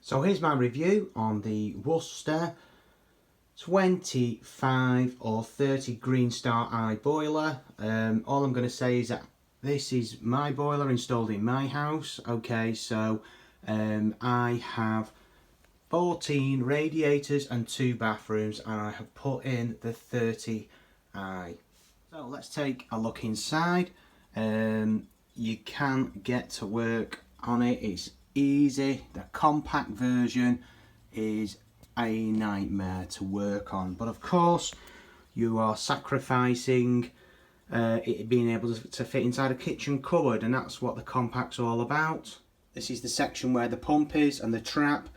So here's my review on the Worcester 25 or 30 Greenstar eye boiler. All I'm going to say is that this is my boiler installed in my house. Okay, so I have 14 radiators and 2 bathrooms, and I have put in the 30 eye. So let's take a look inside. You can get to work on it. It's easy. The compact version is a nightmare to work on, but of course you are sacrificing it being able to fit inside a kitchen cupboard, and that's what the compact's all about. This is the section where the pump is and the trap.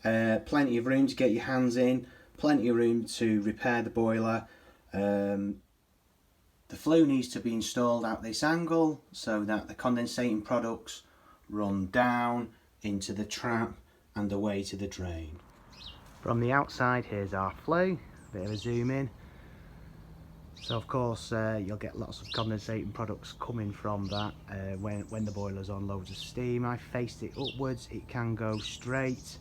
Plenty of room to get your hands in, plenty of room to repair the boiler. The flue needs to be installed at this angle so that the condensating products run down into the trap and away to the drain. From the outside, here's our flue, bit of a zoom in. So of course you'll get lots of condensating products coming from that when the boiler's on loads of steam. I faced it upwards, it can go straight.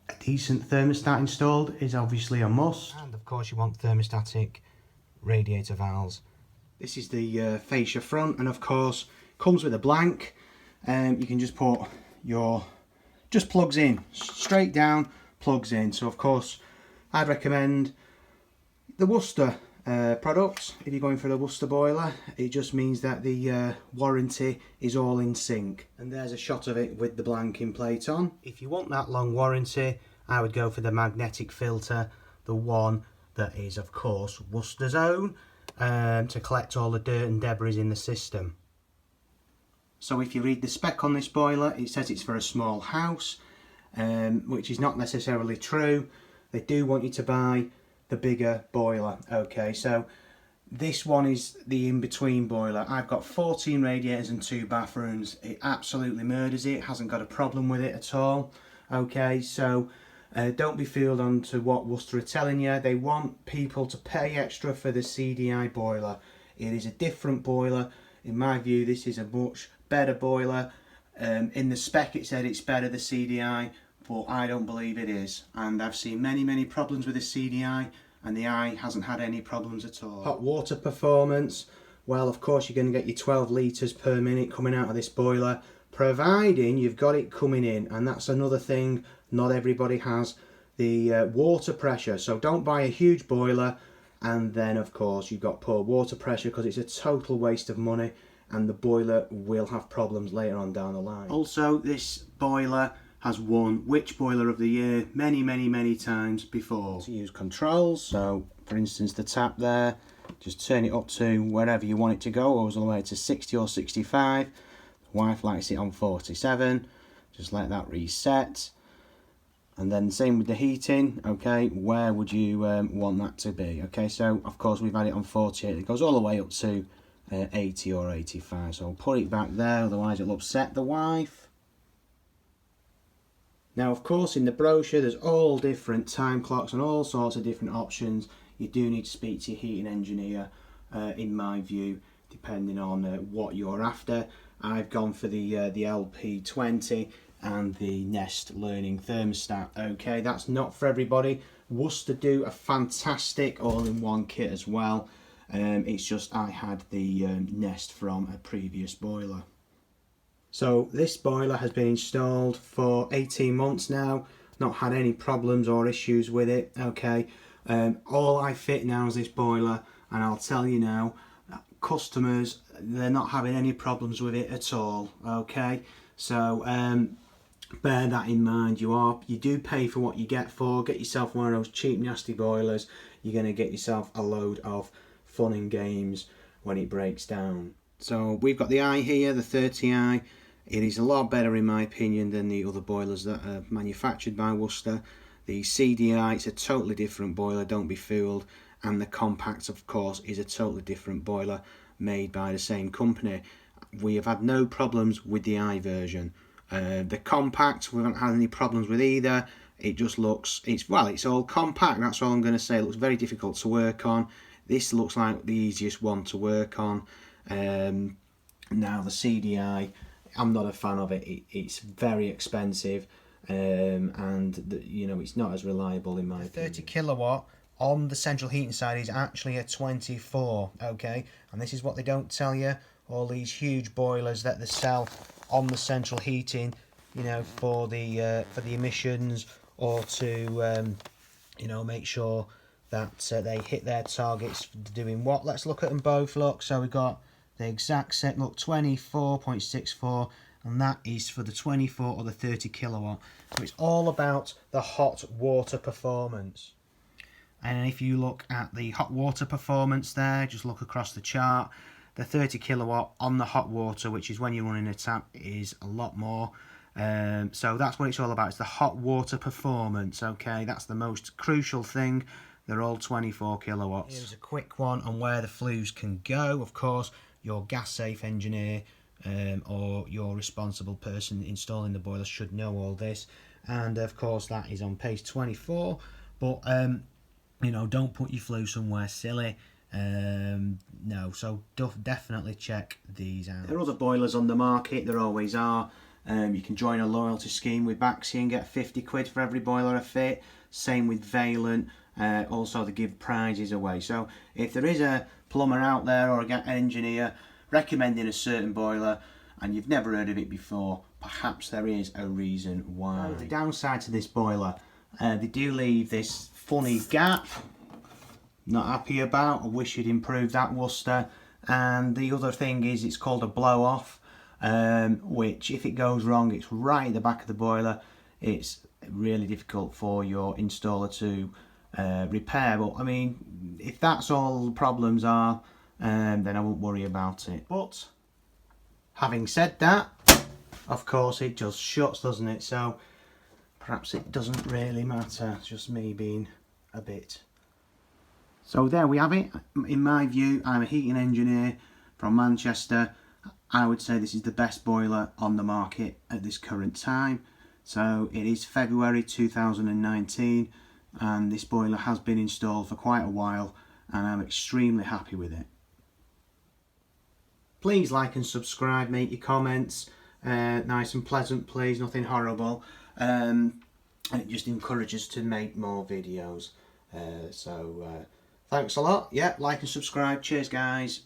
A decent thermostat installed is obviously a must, and of course you want thermostatic radiator valves. This is the fascia front, and of course comes with a blank. You can just put your plugs in, straight down, plugs in. So of course I'd recommend the Worcester products if you're going for the Worcester boiler. It just means that the warranty is all in sync, and there's a shot of it with the blanking plate on. If you want that long warranty, I would go for the magnetic filter, the one that is of course Worcester's own, to collect all the dirt and debris in the system. So if you read the spec on this boiler, it says it's for a small house, which is not necessarily true. They do want you to buy the bigger boiler. Okay, so this one is the in-between boiler. I've got 14 radiators and 2 bathrooms. It absolutely murders it, hasn't got a problem with it at all. Okay, so don't be fooled on to what Worcester are telling you. They want people to pay extra for the CDI boiler. It is a different boiler. In my view, this is a much better boiler. In the spec it said it's better, the CDI, but I don't believe it is. And I've seen many problems with the CDI, and the eye hasn't had any problems at all. Hot water performance, well of course you're going to get your 12 litres per minute coming out of this boiler, providing you've got it coming in. And that's another thing, not everybody has the water pressure. So don't buy a huge boiler and then of course you've got poor water pressure, because it's a total waste of money and the boiler will have problems later on down the line. Also, this boiler has won Which Boiler of the Year many times before. To use controls, so for instance the tap there, just turn it up to wherever you want it to go, all the way to 60 or 65. The wife likes it on 47, just let that reset. And then same with the heating. Okay, where would you want that to be? Okay, so of course we've had it on 48, it goes all the way up to 80 or 85, so I'll put it back there, otherwise it'll upset the wife. Now of course in the brochure there's all different time clocks and all sorts of different options. You do need to speak to your heating engineer, in my view, depending on what you're after. I've gone for the LP20 and the Nest Learning Thermostat. Okay, that's not for everybody. Worcester do a fantastic all-in-one kit as well. It's just I had the Nest from a previous boiler. So this boiler has been installed for 18 months now, not had any problems or issues with it. Okay, all I fit now is this boiler, and I'll tell you now, customers, they're not having any problems with it at all. Okay, so bear that in mind. You do pay for what you get for. Get yourself one of those cheap nasty boilers, you're going to get yourself a load of fun and games when it breaks down. So we've got the eye here, the 30i. It is a lot better in my opinion than the other boilers that are manufactured by Worcester. The CDI, it's a totally different boiler, don't be fooled, and the compact of course is a totally different boiler made by the same company. We have had no problems with the eye version. The compact, we haven't had any problems with either. It just looks, it's all compact, that's all I'm going to say. It looks very difficult to work on. This looks like the easiest one to work on. Now the CDI, I'm not a fan of it. It's very expensive, and you know, it's not as reliable in my opinion. 30 kilowatt on the central heating side is actually a 24, okay? And this is what they don't tell you, all these huge boilers that they sell on the central heating, you know, for the emissions, or to you know, make sure that they hit their targets doing what. Let's look at them both. Look, so we've got the exact set, look, 24.64, and that is for the 24 or the 30 kilowatt. So it's all about the hot water performance. And if you look at the hot water performance there, just look across the chart, the 30 kilowatt on the hot water, which is when you're running a tap, is a lot more. So that's what it's all about. It's the hot water performance, okay? That's the most crucial thing. They're all 24 kilowatts. Here's a quick one on where the flues can go. Of course, your gas safe engineer or your responsible person installing the boiler should know all this. And of course, that is on page 24. But you know, don't put your flue somewhere silly. No, so definitely check these out. There are other boilers on the market, there always are. You can join a loyalty scheme with Baxi and get 50 quid for every boiler a fit. Same with Valent. Also, they give prizes away. So if there is a plumber out there or an engineer recommending a certain boiler and you've never heard of it before, perhaps there is a reason why. The downside to this boiler, they do leave this funny gap. Not happy about. I wish you'd improve that, Worcester. And the other thing is, it's called a blow off, which if it goes wrong, it's right at the back of the boiler. It's really difficult for your installer to repair. But I mean, if that's all the problems are, then I won't worry about it. But having said that, of course it just shuts, doesn't it? So perhaps it doesn't really matter. It's just me being a bit. So there we have it. In my view, I'm a heating engineer from Manchester. I would say this is the best boiler on the market at this current time. So it is February 2019 and this boiler has been installed for quite a while and I'm extremely happy with it. Please like and subscribe, make your comments nice and pleasant please, nothing horrible, and it just encourages to make more videos. Thanks a lot. Yeah, like and subscribe. Cheers guys.